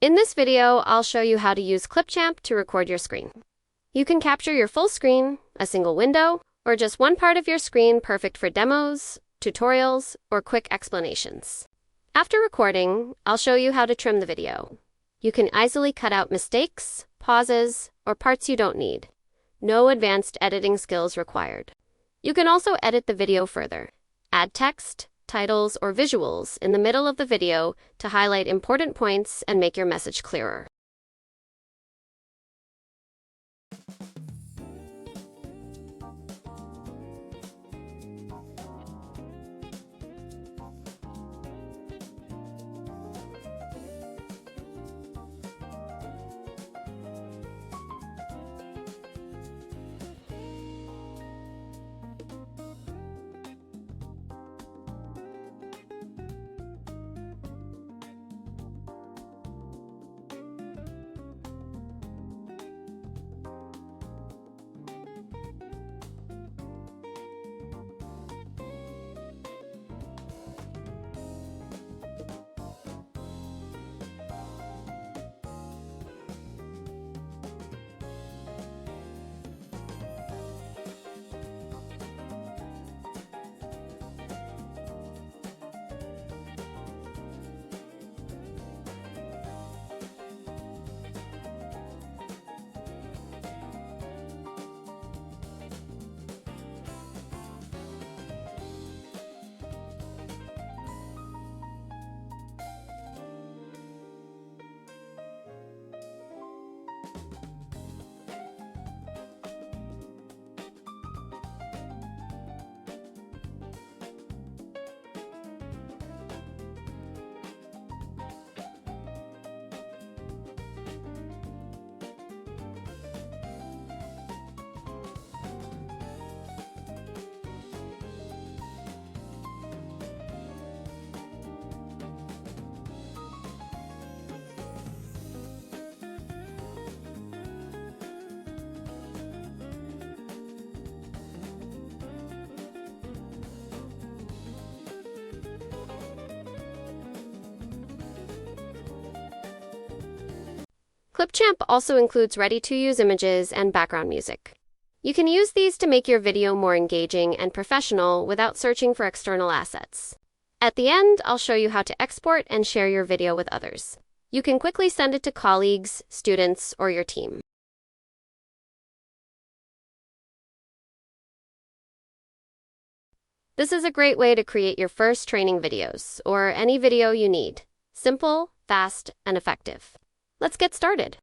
In this video, I'll show you how to use Clipchamp to record your screen. You can capture your full screen, a single window, or just one part of your screen, perfect for demos, tutorials, or quick explanations. After recording, I'll show you how to trim the video. You can easily cut out mistakes, pauses, or parts you don't need. No advanced editing skills required. You can also edit the video further. Add text, titles, or visuals in the middle of the video to highlight important points and make your message clearer. Clipchamp also includes ready-to-use images and background music. You can use these to make your video more engaging and professional without searching for external assets. At the end, I'll show you how to export and share your video with others. You can quickly send it to colleagues, students, or your team. This is a great way to create your first training videos, or any video you need. Simple, fast, and effective. Let's get started.